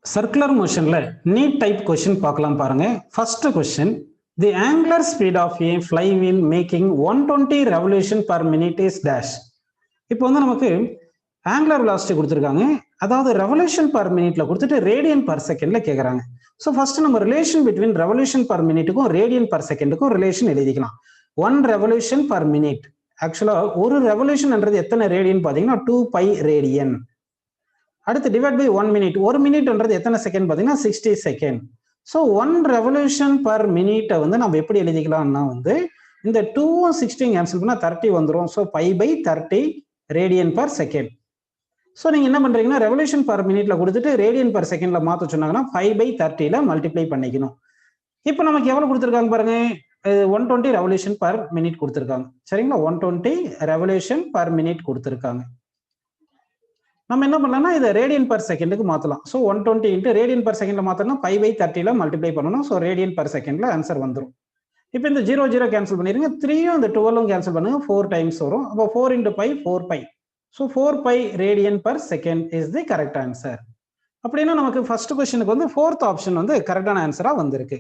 Circular motion NEET type question பார்க்கலாம் பாருங்க. First question, the angular speed of a flywheel making 120 revolution per minute is dash. இப்போ வந்து நமக்கு angular velocity கொடுத்திருக்காங்க. அதாவது revolution per minuteல கொடுத்துட்டு radian per secondல கேக்குறாங்க. So first நம்ம relation between revolution per minuteக்கும் radian per secondக்கும் relation எழுதிக்கலாம். 1 revolution per minute. Actually ஒரு revolution என்றது எத்தனை radian பாத்தீங்கன்னா 2 pi radian. அடுத்து டிவைட் பை 1 மினிட். 1 மினிட்ன்றது எத்தனை செகண்ட் பார்த்தீங்கன்னா 60 செகண்ட். ஸோ 1 ரெவல்யூஷன் பர் மினிட்டை வந்து நம்ம எப்படி எழுதிக்கலாம்னா வந்து இந்த 2ம் 60 கேன்சல் பண்ணால் 30 வந்துடும். So pi by 30 radian per second. So நீங்கள் என்ன பண்ணுறீங்கன்னா ரெவல்யூஷன் பர் மினிட்ல கொடுத்துட்டு ரேடியன் பர் செகண்ட்ல மாற்ற சொன்னாங்கன்னா 5 பை 30ல மல்டிப்ளை பண்ணிக்கணும். இப்போ நமக்கு எவ்வளோ கொடுத்துருக்காங்க பாருங்க, 120 ரெவல்யூஷன் பர் மினிட் கொடுத்துருக்காங்க. சரிங்களா, 120 ரெவல்யூஷன் பர் மினிட் கொடுத்துருக்காங்க. நம்ம என்ன பண்ணலாம்னா இதை ரேடியன் பர் செகண்டுக்கு மாற்றலாம். ஸோ 120 இன்ட்டு ரேடியன் பர் செகண்ட்ல மாற்றணும், 5 பை 30ல மல்டிப்ளை பண்ணணும். ஸோ ரேடியன் பர் செகண்ட்ல ஆன்சர் வந்துடும். இப்போ இந்த 0 கேன்சல் பண்ணிடுங்க, 3யும் இந்த 12ம் கேன்சல் பண்ணுங்க, 4 டைம்ஸ் வரும். அப்போ 4 into pi 4 pi. So 4 pi radian per second is the correct answer. அப்படின்னா நமக்கு ஃபர்ஸ்ட் கொஸ்டினுக்கு வந்து 4th ஆப்ஷன் வந்து கரெக்டான ஆன்சரா வந்திருக்கு.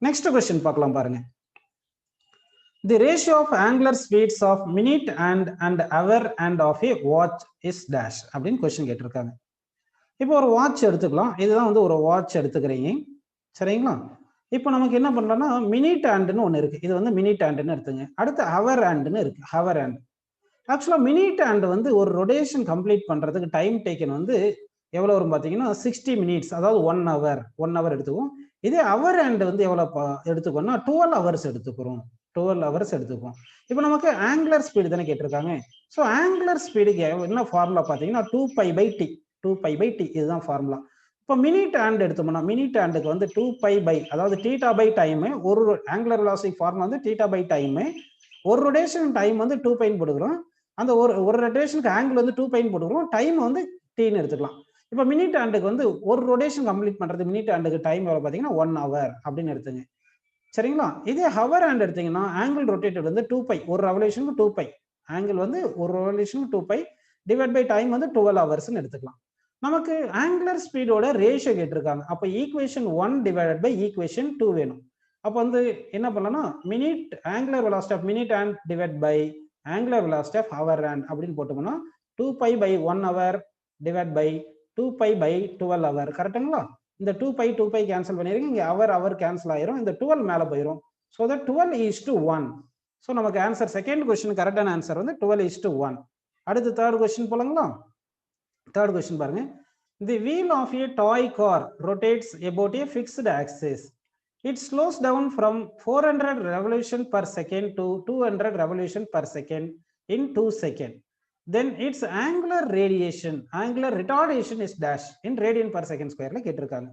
நெக்ஸ்ட் கொஸ்டின் பார்க்கலாம் பாருங்க. The ratio of angular speeds of minute and hour and of a watch is dash அப்படின்னு கொஸ்டின் கேட்டிருக்காங்க. இப்போ ஒரு வாட்ச் எடுத்துக்கலாம். இதுதான் வந்து ஒரு வாட்ச் எடுத்துக்கிறீங்க. சரிங்களா, இப்போ நமக்கு என்ன பண்ணலாம்னா மினிட் ஹேண்டுன்னு ஒன்று இருக்கு. இது வந்து மினிட் ஹேண்டுன்னு எடுத்துங்க. அடுத்து ஹவர் ஹேண்டுன்னு இருக்கு, ஹவர் ஹேண்ட். ஆக்சுவலா மினிட் ஹேண்ட் வந்து ஒரு ரொட்டேஷன் கம்ப்ளீட் பண்றதுக்கு டைம் டேக்கன் வந்து எவ்வளவு வரும் பார்த்தீங்கன்னா 60 மினிட்ஸ், அதாவது 1 ஹவர் எடுத்துக்கும். இதே ஹவர் ஹேண்ட் வந்து எவ்வளவு எடுத்துக்கோன்னா 12 ஹவர்ஸ் எடுத்துக்கிறோம். 12 ஹவர்ஸ் எடுத்துக்கும். இப்போ நமக்கு ஆங்குலர் ஸ்பீடு தானே கேட்டிருக்காங்க. ஸோ ஆங்குலர் ஸ்பீடுக்கு என்ன ஃபார்முலா பார்த்தீங்கன்னா 2 pi by T. 2 pi by T இதுதான் ஃபார்முலா. இப்போ மினிட் ஹேண்ட் எடுத்தோம்னா மினிட் ஹேண்டுக்கு வந்து 2 பை பை, அதாவது தீட்டா பை டைம். ஒரு ஆங்குலர் வெலாசிட்டி ஃபார்முலா வந்து தீட்டா பை டைம். ஒரு ரொட்டேஷன் டைம் வந்து 2 பைன்னு போட்டுக்கிறோம். அந்த ஒரு ரொட்டேஷனுக்கு ஆங்கிள் வந்து 2 பைன்னு போட்டுக்கிறோம். டைம் வந்து டீன்னு எடுத்துக்கலாம். இப்போ மினிட் ஹேண்டுக்கு வந்து ஒரு ரொட்டேஷன் கம்ப்ளீட் பண்றது மினிட் ஹேண்டுக்கு டைம் எவ்வளோ பார்த்தீங்கன்னா 1 ஹவர் அப்படின்னு எடுத்துங்க. சரிங்களா, இதே ஹவர் ஹேண்ட் எடுத்தீங்கன்னா ஆங்கிள் ரொட்டேட்டட் வந்து 2 பை, ஒரு ரெவல்யூஷனுக்கு 2 பை. ஆங்கிள் வந்து ஒரு ரெவல்யூஷனுக்கு 2 பை டிவைட் பை டைம் வந்து 12 ஹவர்ஸ்ன்னு எடுத்துக்கலாம். நமக்கு ஆங்குலர் ஸ்பீடோட ரேஷியோ கேட்டிருக்காங்க. அப்போ ஈக்குவேஷன் 1 டிவைடட் பை ஈக்குவேஷன் 2 வேணும். அப்போ வந்து என்ன பண்ணலாம்னா minute angular velocity of minute hand divide by angular velocity of hour hand அப்படின்னு போட்டோம்னா 2 pi by 1 hour divide by 2 pi by 12 hour. கரெக்டுங்களா, இந்த 2 பை கேன்சல் பண்ணிருங்க. இங்க அவர் கேன்சல் ஆயிரும், இந்த 12 மேல போயிரும். So that 12:1. ஸோ நமக்கு ஆன்சர் செகண்ட் கொஸ்டின் கரெக்டான ஆன்சர் வந்து 12:1. அடுத்து தேர்ட் கொஸ்டின் போலாங்களா. தேர்ட் கொஸ்டின் பாருங்க. The wheel of a toy car rotates about a fixed axis. It slows down from 400 revolution per second to 200 revolution per second in 2 seconds. Then its angular retardation is dash in radian per second square கேட்டிருக்காங்க.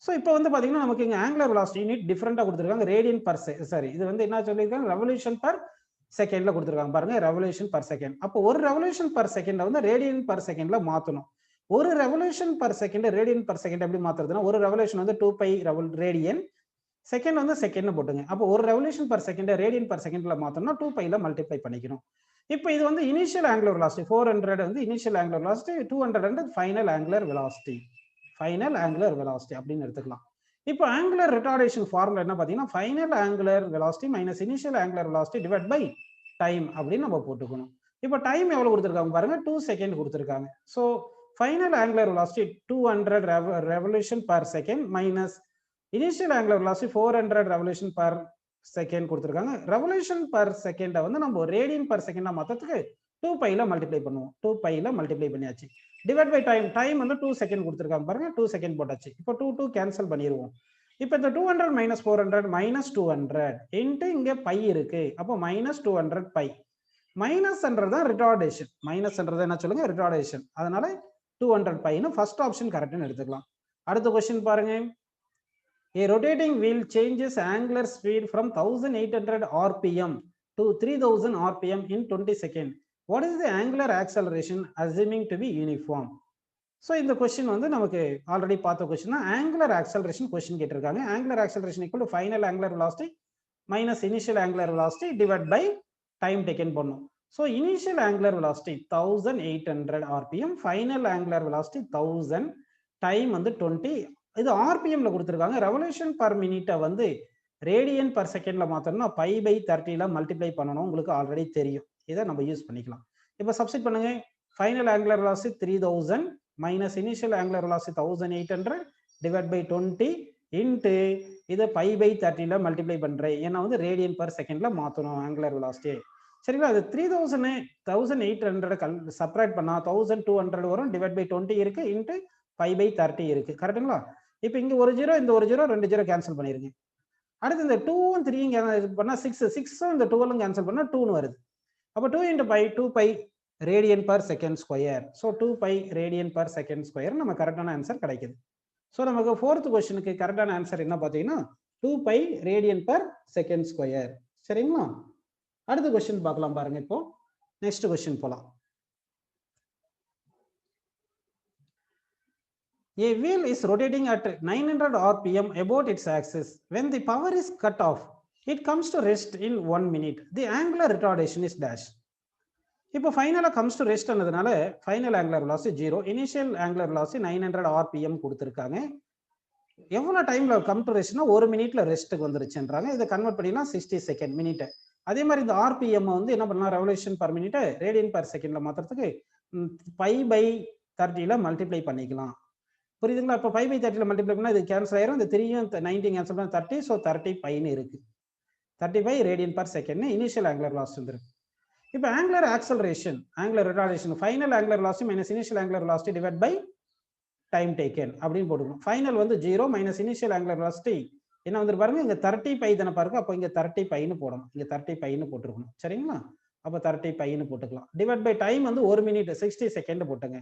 So இப்போ வந்து பார்த்தீங்கன்னா நமக்கு இங்கே angular velocity unit டிஃப்ரெண்டாக கொடுத்துருக்காங்க. Radian per sorry இது வந்து என்ன சொல்லியிருக்காங்க, ரெவல்யூஷன் பர் செகண்ட்ல கொடுத்துருக்காங்க பாருங்க, ரெவல்யூஷன் பர் செகண்ட். அப்போ ஒரு ரெவல்யூஷன் பர் செகண்ட வந்து ரேடியன் பர் செகண்ட்ல மாற்றணும். ஒரு revolution per second radian per second எப்படி மாற்றுறதுன்னா ஒரு ரெவல்யூஷன் வந்து 2 பை ரேடியன், செகண்ட் வந்து செகண்ட் போட்டுங்க. அப்போ ஒரு revolution per second radian per செகண்ட்ல மாற்றணும்னா 2 பைல மல்டிப்ளை பண்ணிக்கணும். இப்போ இது வந்து இனிஷியல் ஆங்குலர் வெலாசிட்டி 400 வந்து இனிஷியல் ஆங்குலர் வெலாசிட்டி, 200 வந்து final angular velocity. Final angular velocity அப்படின்னு எடுத்துக்கலாம். இப்போ ஆங்குலர் ரிட்டார்டேஷன் ஃபார்முலா என்ன பார்த்தீங்கன்னா final angular velocity minus initial angular velocity divide by time அப்படின்னு நம்ம போட்டுக்கணும். இப்போ டைம் எவ்வளவு கொடுத்துருக்காங்க பாருங்க, 2 செகண்ட் கொடுத்துருக்காங்க. So final angular velocity 200 revolution per second minus initial angular velocity 400 revolution per second கொடுத்துருக்காங்க. ரெவல்யூஷன் பர் செகண்டை வந்து நம்ம ரேடியன் பர் செகண்டா மாற்றத்துக்கு 2 பைல மல்டிப்ளை பண்ணுவோம். 2 பைல மல்டிப்ளை பண்ணியாச்சு. டிவைட் பை டைம், டைம் வந்து 2 செகண்ட் கொடுத்துருக்காங்க பாருங்க, 2 செகண்ட் போட்டாச்சு. இப்போ 2 கேன்சல் பண்ணிடுவோம். இப்போ இந்த 200 மைனஸ் 400 மைனஸ் 200 இன்ட்டு இங்கே பை இருக்கு. அப்போ மைனஸ் 200 பை. மைனஸ்ன்றது தான் ரிட்டார்டேஷன். மைனஸ்ன்றது என்ன சொல்லுங்க, ரிட்டார்டேஷன். அதனால 200 பைன்னு ஃபர்ஸ்ட் ஆப்ஷன் கரெக்ட்னு எடுத்துக்கலாம். அடுத்த கொஸ்டின் பாருங்க. A rotating wheel changes angular speed from 1800 rpm to 3000 rpm in 20 seconds. What is the angular acceleration assuming to be uniform? So இந்த கொஸ்டின் வந்து நமக்கு ஆல்ரெடி பார்த்த கொஸ்டின் தான். ஆங்குலர் ஆக்சலரேஷன் கொஸ்டின் கேட்டிருக்காங்க. Angular acceleration equal to final angular velocity minus initial angular velocity divide by time taken பண்ணும். So initial angular velocity 1800 rpm, final angular velocity 1000, time வந்து 20. இது ஆர்பிஎம்ல கொடுத்துருக்காங்க. ரெவல்யூஷன் பர் மினிட்டை வந்து radian per செகண்ட்ல மாத்தணும்னா π/30 multiply பண்ணணும். உங்களுக்கு already தெரியும். இதை நம்ம யூஸ் பண்ணிக்கலாம். இப்போ சப்ஸ்டிட் பண்ணுங்க. Final angular velocity 3000 minus initial angular velocity 1800 divide by 20 into இதை π/30 மல்டிப்ளை பண்றேன். ஏன்னா வந்து ரேடியன் பர் செகண்ட்ல மாத்தணும் ஆங்குலர் வெலாசிட்டி. சரிங்களா? அது 1800 சப்ராக்ட் பண்ணா 1200 வரும். டிவைட் பை 20 இருக்கு இன்ட்டு π/30 இருக்கு. கரெக்டுங்களா? இப்போ இங்க ஒரு ஜீரோ, இந்த ஒரு ஜீரோ, 2 ஜீரோ கேன்சல் பண்ணிருங்க. அடுத்து இந்த 2ம் 3ம் பண்ணா 6ம் இந்த 12ம் கேன்சல் பண்ணா 2ன்னு வருது. அப்போ 2 into by 2π radian per second square. So 2π radian per second square நம்ம கரெக்டான ஆன்சர் கிடைக்குது. ஸோ நமக்கு 4th கொஸ்டினுக்கு கரெக்டான ஆன்சர் என்ன பார்த்தீங்கன்னா 2π ரேடியன் பர் செகண்ட் ஸ்கொயர். சரிங்களா? அடுத்த கொஸ்டின் பார்க்கலாம் பாருங்க. இப்போ நெக்ஸ்ட் கொஸ்டின் போலாம். A wheel is rotating at 900 rpm about its axis. When the power is cut off, it comes to rest in 1 minute. The angular retardation is dash. இப்போ ஃபைனலாக comes to rest ஆனதுனால final angular velocity 0, initial angular velocity 900 rpm கொடுத்துருக்காங்க. எவ்வளோ டைம்ல come to ரெஸ்ட்னா 1 மினிட்ல ரெஸ்ட்டுக்கு வந்துருச்சுன்றாங்க. இதை convert பண்ணினா 60 second minute. அதே மாதிரி இந்த ஆர்பிஎம் வந்து என்ன பண்ணலாம், revolution per minute radian per செகண்ட்ல மாத்துறதுக்கு π/30 மல்டிப்ளை பண்ணிக்கலாம். புரியுதுங்களா? இப்போ 5/30 மல்டிப்ளை பண்ணா இது கேன்சல் ஆயிரும். இந்த 3யும் 19 கேன்சல் பண்ணா 30. ஸோ 30πன்னு இருக்கு. 35 radian per second initial angular velocity வந்துருக்கு. இப்போ angular acceleration, angular retardation, final angular velocity minus initial angular velocity divide by time taken அப்படின்னு போட்டுக்கணும். ஃபைனல் வந்து 0 மைனஸ் இனிஷியல் ஆங்குலர் வெலாசிட்டி என்ன வந்து பாருங்க, இங்க 30π தானே பாருங்க. அப்போ இங்க 30πன்னு போடணும். இங்க 30πன்னு போட்டுருக்கணும். சரிங்களா? அப்போ 30πன்னு போட்டுக்கலாம். டிவைட் பை டைம் வந்து 1 மினிட் 60 செகண்ட் போட்டுங்க.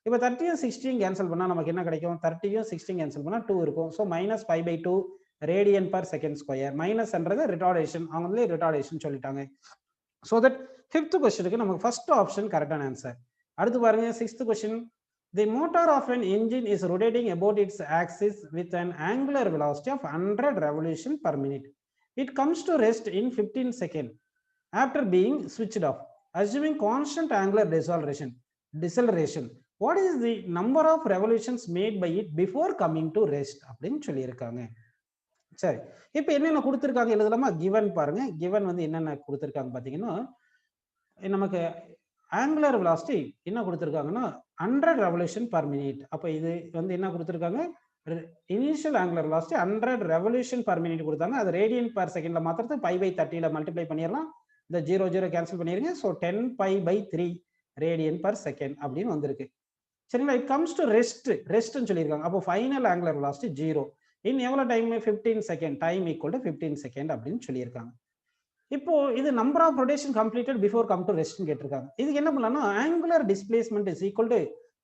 இப்போ 30யும் 60யும் கேன்சல் பண்ணா நமக்கு என்ன கிடைக்கும்? 30யும் 60யும் கேன்சல் பண்ணா 2 இருக்கும். So minus π/2 radian per second square. மைனஸ்ன்றது ரிட்டார்டேஷன், அவங்க வந்து ரிட்டார்டேஷன் சொல்லிட்டாங்க. ஸோ தட் 5th கொஸ்டினுக்கு நமக்கு ஃபர்ஸ்ட் ஆப்ஷன் கரெக்டான ஆன்சர். அடுத்து பாருங்க 6th question. The motor of an engine is rotating about its axis with an angular velocity of 100 revolution per minute. It comes to rest in 15 seconds after being switched off, assuming constant angular deceleration. What is the number of revolutions made by it before coming to rest அப்படின்னு சொல்லியிருக்காங்க. சரி, இப்போ என்னென்ன கொடுத்துருக்காங்க எழுதலாமா? Given பாருங்க. Given வந்து என்னென்ன கொடுத்துருக்காங்க பார்த்தீங்கன்னா, நமக்கு ஆங்குலர் வெலாசிட்டி என்ன கொடுத்துருக்காங்கன்னா 100 ரெவல்யூஷன் பர் மினிட். அப்போ இது வந்து என்ன கொடுத்துருக்காங்க, initial angular velocity 100 revolution per minute கொடுத்தாங்க. அது ரேடியன் பர் செகண்ட்ல மாத்திரத்து π/30 மல்டிப்ளை பண்ணிடலாம். இந்த 0 கேன்சல் பண்ணிருங்க. ஸோ 10π/3 ரேடியன் பர் செகண்ட் அப்படின்னு வந்திருக்கு. சரிங்களா? இட் கம்ஸ் டு ரெஸ்ட்னு சொல்லியிருக்காங்க. அப்போ ஃபைனல் ஆங்குலர் வெலாசிட்டி 0 இன் எவ்வளோ time? 15 second. Time equal to 15 second அப்படின்னு சொல்லியிருக்காங்க. இப்போ இது number of rotation completed before come to rest கேட்டிருக்காங்க. இதுக்கு என்ன பண்ணலாம்னா, angular displacement is equal to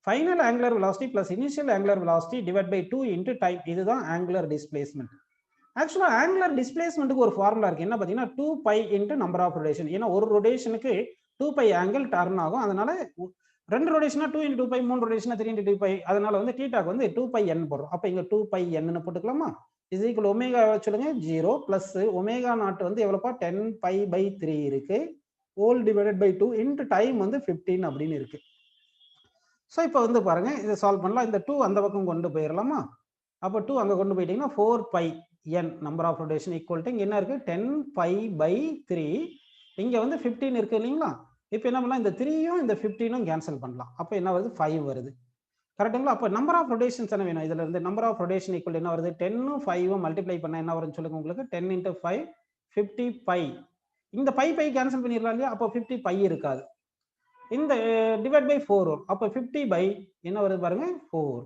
final angular velocity plus initial angular velocity divide by 2 into time. இதுதான் ஆங்குலர் டிஸ்பிளேஸ்மெண்ட். ஆக்சுவலா ஆங்குலர் டிஸ்பிளேஸ்மெண்ட்டுக்கு ஒரு ஃபார்முலா இருக்கு. என்ன பார்த்தீங்கன்னா 2π இன்டு நம்பர் ஆஃப் ரொட்டேஷன். ஏன்னா ஒரு ரொட்டேஷனுக்கு 2π ஆங்கிள் டர்ன் ஆகும். அதனால 2 ரொட்டேஷனா 2 இன்டு 2π, 3 ரொட்டேஷனா 3 இன்டு 2π. அதனால வந்து தீட்டாக்கு வந்து 2πn போடுறோம். அப்போ இங்க 2πnன்னு போட்டுக்கலாமா? இஸ் ஈக்குவல் ஒமேகா சொல்லுங்க 0 பிளஸ் ஒமேகா நாட் வந்து எவ்வளோப்பா 10π/3 இருக்கு whole divided by 2 into time வந்து 15 அப்படின்னு இருக்கு. ஸோ இப்போ வந்து பாருங்க, இதை சால்வ் பண்ணலாம். இந்த 2 அந்த பக்கம் கொண்டு போயிடலாமா? அப்போ 2 அங்கே கொண்டு போயிட்டீங்கன்னா 4πn number of rotation equal to இங்கே என்ன இருக்கு 10π/3. இங்கே வந்து 15 இருக்கு இல்லைங்களா? இப்போ என்ன பண்ணலாம், இந்த 3யும் இந்த 15ம் கேன்சல் பண்ணலாம். அப்போ என்ன வருது 5 வருது. கரெக்டுங்களா? அப்போ நம்பர் ஆஃப் ரொட்டேஷன்ஸ் என்ன வேணும்? இதுல இருந்து நம்பர் ஆஃப் ரொட்டேஷன் ஈக்குவல் என்ன வருது 10ம் 5ம் மல்டிப்ளை பண்ணா என்ன வரும்னு சொல்லுங்க. உங்களுக்கு 10 இன்டு 5 50π. இந்த π கேன்சல் பண்ணிடலாம் இல்லையா? அப்போ 50π இருக்காது. இந்த டிவைட் பை 4 வரும். அப்போ 50 என்ன வருது பாருங்க 4.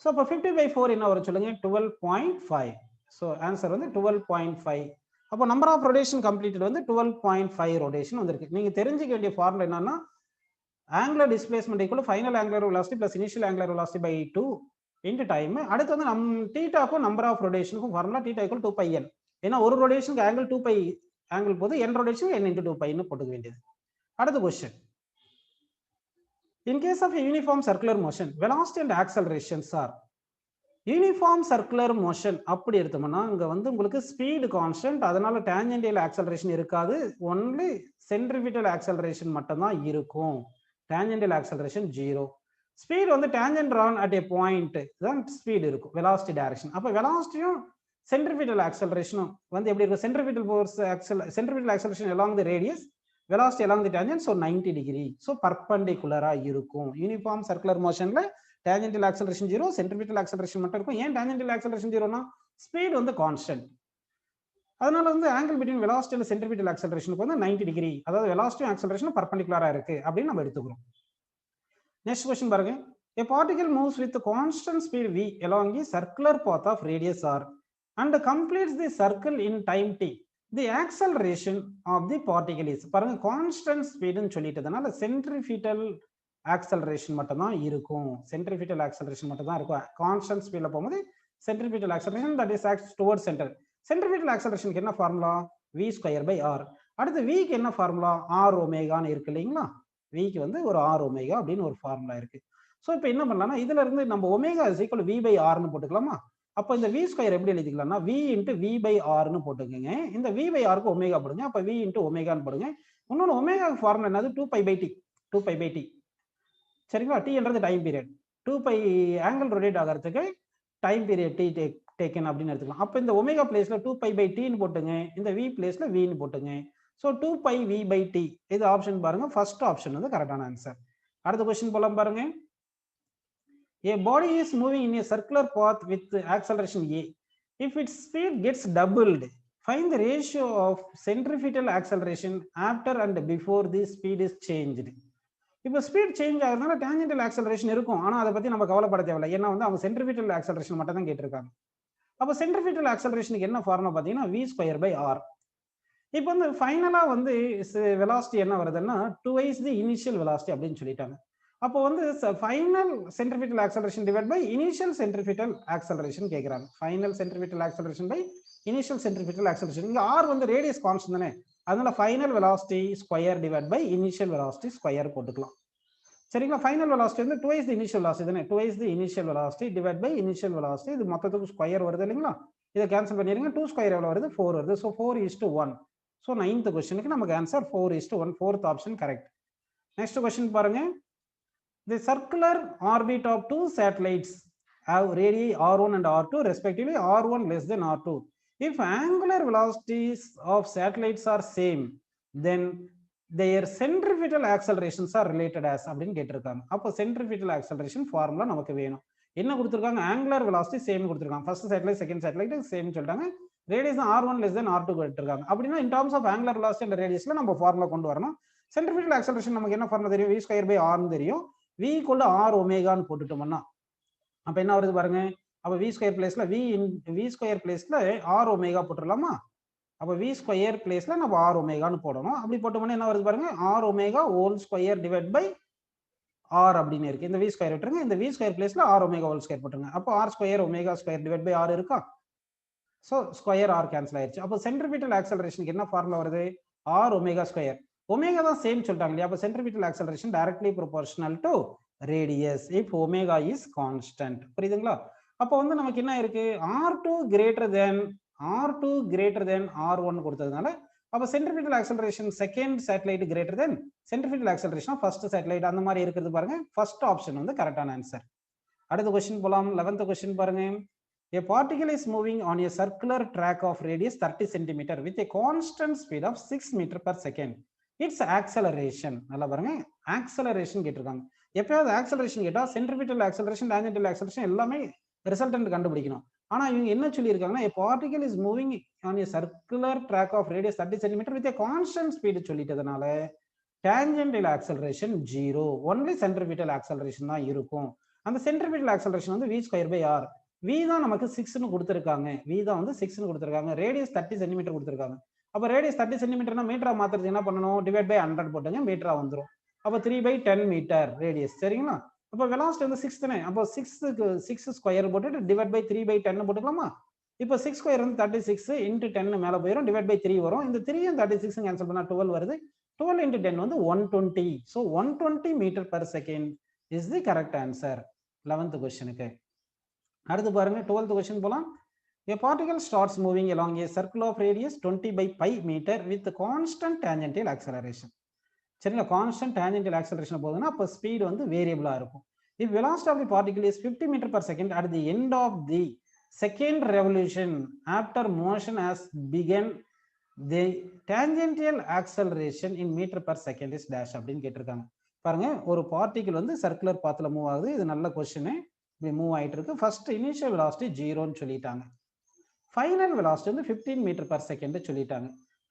ஸோ அப்போ 50/4 என்ன வரும் சொல்லுங்க 12.5. ஸோ ஆன்சர் வந்து 12.5. அப்போ நம்பர் ஆஃப் ரொட்டேஷன் கம்ப்ளீட்டட் வந்து 12.5 ரொட்டேஷன் வந்திருக்கு. நீங்க தெரிஞ்சுக்க வேண்டிய ஃபார்முலா என்னன்னா, angular displacement equal to final angular velocity plus initial angular velocity by 2 into time. அடுத்து வந்து தீட்டாக்கும் நம்பர் ஆஃப் ரொட்டேஷனுக்கும் ஃபார்முலா தீட்டா ஈக்குவல் 2πn. ஏன்னா ஒரு ரொட்டேஷனுக்கு ஆங்கிள் 2π ஆங்கிள் போது n ரொட்டேஷன் n into 2πன்னு போட்டுக்க வேண்டியது. அடுத்த question. In case of a uniform circular motion, velocity and accelerations are uniform circular motion அப்படி எடுத்தோம்னா இங்க வந்து உங்களுக்கு ஸ்பீடு கான்ஸ்டன்ட், அதனால டான்ஜென்டியல் ஆக்சலரேஷன் இருக்காது. ஒன்லி சென்ட்ரிபிட்டல் ஆக்சலரேஷன் மட்டும் தான் இருக்கும். டான்ஜென்டியல் ஆக்சலரேஷன் 0. ஸ்பீட் வந்து tangent run at a point தான் ஸ்பீட் இருக்கும் velocity direction. அப்ப velocityயும் centripetal acceleration வந்து எப்படி இருக்கும்? centripetal force centripetal acceleration along the radius, velocity along the tangent, so 90 degree, so perpendicular இருக்கும். யூனிஃபார்ம் சர்க்குலர் மோஷன்ல tangential acceleration 0, centripetal acceleration மட்டும் இருக்கும். ஏன் tangential acceleration 0னா ஸ்பீட் வந்து கான்ஸ்டன்ட். அதனால வந்து angle between velocity and centripetal acceleration வந்து 90 degree, அதாவது velocity acceleration perpendicular இருக்கு அப்படின்னு நம்ம எடுத்துக்கிறோம். நெக்ஸ்ட் क्वेश्चन பாருங்க. A particle moves with constant speed v along a circular path of radius r and completes the circle in time t. The acceleration of the particle is, பாருங்க constant ஸ்பீடுன்னு சொல்லிட்டதுனால centripetal acceleration மட்டும் தான் இருக்கும். centripetal acceleration மட்டும் தான் இருக்கும். Constant ஸ்பீட்ல போகும்போது centripetal acceleration that is acts towards center. centripetal acceleration க்கு என்ன formula? v square by r. அடுத்து v க்கு என்ன ஃபார்முலா? r ஒமேகான்னு இருக்கு இல்லைங்களா? v க்கு வந்து ஒரு r ஒமேகா அப்படின்னு ஒரு ஃபார்முலா இருக்கு. ஸோ இப்போ என்ன பண்ணலாம்னா இதுல இருந்து நம்ம omega is equal v by r னு போட்டுக்கலாமா? அப்போ இந்த v ஸ்கொயர் எப்படி எழுதிக்கலாம்னா v into v by r னு போட்டுக்கோங்க. இந்த v பை r க்கு ஒமேகா போடுங்க. அப்போ v இன்ட்டு ஒமேகான்னு போடுங்க. இன்னொன்று ஒமேகா ஃபார்முலா என்னது? 2π பை t. 2π பை t சரிங்களா? t என்றது டைம் பீரியட். 2π ஆங்கிள் ரொட்டேட் ஆகிறதுக்கு டைம் பீரியட் t டேக்கன் அப்படின்னு எடுத்துக்கலாம். அப்போ இந்த ஒமேகா பிளேஸ்ல 2π பை tன்னு போட்டுங்க. இந்த v பிளேஸ்ல vன்னு போட்டுங்க. ஸோ 2π v பை t இது ஆப்ஷன் பாருங்க. ஃபர்ஸ்ட் ஆப்ஷன் வந்து கரெக்டான ஆன்சர். அடுத்த கொஸ்டின் போலாம் பாருங்க. A body is moving in a circular path with acceleration a. If its speed gets doubled, find the ratio of centripetal acceleration after and before the speed is changed. இப்போ speed change ஆகுறதுனால டேஞ்சென்டல் acceleration இருக்கும். ஆனால் அதை பற்றி நம்ம கவலைப்பட தேவையில்லை. ஏன்னா வந்து அவங்க சென்ட்ரிபிட்டல் ஆக்சலரேஷன் மட்டும் தான் கேட்டிருக்காங்க. அப்போ சென்ட்ரிபிட்டல் ஆக்சலரேஷனுக்கு என்ன ஃபார்முலா பார்த்தீங்கன்னா v ஸ்கொயர் பை r. இப்போ வந்து ஃபைனலாக வந்து வெலாசிட்டி என்ன வருதுன்னா 2x தி இனிஷியல் வெலாசிட்டி அப்படின்னு சொல்லிட்டாங்க. அப்போ வந்து final centripetal acceleration divide by initial centripetal acceleration கேட்குறாங்க. Final centripetal acceleration by initial centripetal acceleration. இங்கே r வந்து ரேடியஸ் கான்ஸ்டன்ட் தானே, அதனால final velocity square divide by initial velocity square போட்டுக்கலாம். சரிங்களா? ஃபைனல் வெலாசிட்டி வந்து 2x தி இனிஷியல் வெலாசிட்டி தானே, 2x the initial velocity divide by initial velocity. இது மொத்தத்துக்கு ஸ்கொயர் வருது இல்லைங்களா? இதை கேன்சல் பண்ணிடுங்க. 2 ஸ்கொயர் எவ்வளோ வருது? 4 வருது. ஸோ 4:1. ஸோ 9th கொஸ்டினுக்கு நமக்கு answer 4:1. 4th option correct. Next question பாருங்க. The circular orbit of two satellites have radii r1 and r2 respectively, r1 less than r2. If angular velocities of satellites are same, then their centripetal accelerations are related as அப்படின்னு கேட்டிருக்காங்க. அப்போ centripetal acceleration formula நமக்கு வேணும். என்ன கொடுத்துருக்காங்க? Angular velocity same கொடுத்துருக்காங்க. First satellite second satellite same சொல்லிட்டாங்க. Radius r1 less than r2 கொடுத்துருக்காங்க. அப்படின்னா in terms of angular velocity and radiusல நம்ம ஃபார்முலா கொண்டு வரணும். centripetal acceleration நமக்கு என்ன ஃபார்முலா தெரியும்? v ஸ்கொயர் பை r தெரியும். v = r ஒமேகான்னு போட்டுட்டோம்னா அப்ப என்ன வருது பாருங்க. அப்ப v ஸ்கொயர் பிளேஸ்ல v ஸ்கொயர் பிளேஸ்ல r ஒமேகா போட்டுடலாமா? அப்ப v ஸ்கொயர் பிளேஸ்ல நம்ம r ஒமேகான்னு போடணும். அப்படி போட்டோம்னா என்ன வருது பாருங்க, r omega whole square divide by r அப்படின்னு இருக்கு. இந்த v ஸ்கொயர் விட்டுருங்க. இந்த v ஸ்கொயர் பிளேஸ்ல r ஒமேகா ஹோல் ஸ்கொயர் போட்டுருங்க. அப்போ r square omega square divide by r இருக்கா? சோ ஸ்கொயர் r கேன்சல் ஆயிருச்சு. அப்போ சென்ட்ரிபிட்டல் ஆக்சலரேஷனுக்கு என்ன ஃபார்முலா வருது? r omega square. ஒமேகா தான் சேம் சொல்லிட்டாங்க இல்லையா? அப்ப centripetal acceleration directly proportional to radius if omega is constant. புரியுதுங்களா? அப்போ வந்து நமக்கு என்ன இருக்கு? r2 greater than r1 கொடுத்ததுனால அப்ப centripetal acceleration second satellite greater than centripetal acceleration first satellite அந்த மாதிரி இருக்குது பாருங்க. ஃபர்ஸ்ட் ஆப்ஷன் வந்து கரெக்டான ஆன்சர். அடுத்த क्वेश्चन போலாம். 11th क्वेश्चन பாருங்க. A particle is moving on a circular track of radius 30 cm with a constant speed of 6 meter per second. Its acceleration, நல்லா பாருங்க, ஆக்சலரேஷன் கேட்டிருக்காங்க. எப்பயாவது ஆக்சலரேஷன் கேட்டா சென்ட்ரிபிட்டல் ஆக்சலரேஷன் டான்ஜென்டல் ஆக்சலரேஷன் எல்லாமே resultant கண்டுபிடிக்கணும். ஆனா இவங்க என்ன சொல்லியிருக்காங்கன்னா, a particle is moving on a circular track of radius 30 cm with a constant speed சொல்லிட்டதுனால tangential acceleration 0, only centripetal acceleration தான் இருக்கும். அந்த centripetal acceleration வந்து v square by r. v தான் நமக்கு 6 னு கொடுத்திருக்காங்க. v தான் வந்து 6 னு கொடுத்திருக்காங்க. ரேடியஸ் 30 cm கொடுத்திருக்காங்க. அப்ப ரேடியஸ் 30 cm மீட்டரா மாத்துறது என்ன பண்ணணும்? டிவைட் பை 100 போட்டுங்க, மீட்டரா வந்துரும். அப்ப 3/10 மீட்டர் ரேடியஸ். சரிங்களா? அப்ப வெலாசிட்டி வந்து 6 தானே. அப்போ 6 ஸ்கொயர் போட்டுட்டு டிவைட் பை 3/10 போட்டுக்கலாமா? இப்போ 6 ஸ்கொயர் வந்து 36 இன்டு 10 மேல போயிடும், டிவைட் பை 3 வரும். இந்த 3 and 36 கேன்சல் பண்ணா 12 வருது. 12 into 10 வந்து 120. So 120 meter per second is the correct answer 11th questionக்கு. அடுத்து பாருங்க 12th question போலாம். A particle starts moving along a circle of radius 20/pi meter with constant tangential acceleration. சரிங்களா? Constant tangential acceleration போகுதுன்னா அப்போ speed வந்து வேரியபிளா இருக்கும். If velocity of the particle is 50 meter per second at the end of the second revolution after motion has begun, the tangential acceleration in meter per second is dash அப்படின்னு கேட்டிருக்காங்க. பாருங்க, ஒரு particle வந்து circular பாத்ல move ஆகுது. இது நல்ல question. இப்படி move ஆயிட்டு இருக்கு. ஃபர்ஸ்ட் இனிஷியல் வெலாசிட்டி 0ன்னு சொல்லிட்டாங்க. ஃபைனல் வெலாசிட்டி வந்து 15 மீட்டர் per second சொல்லிட்டாங்க.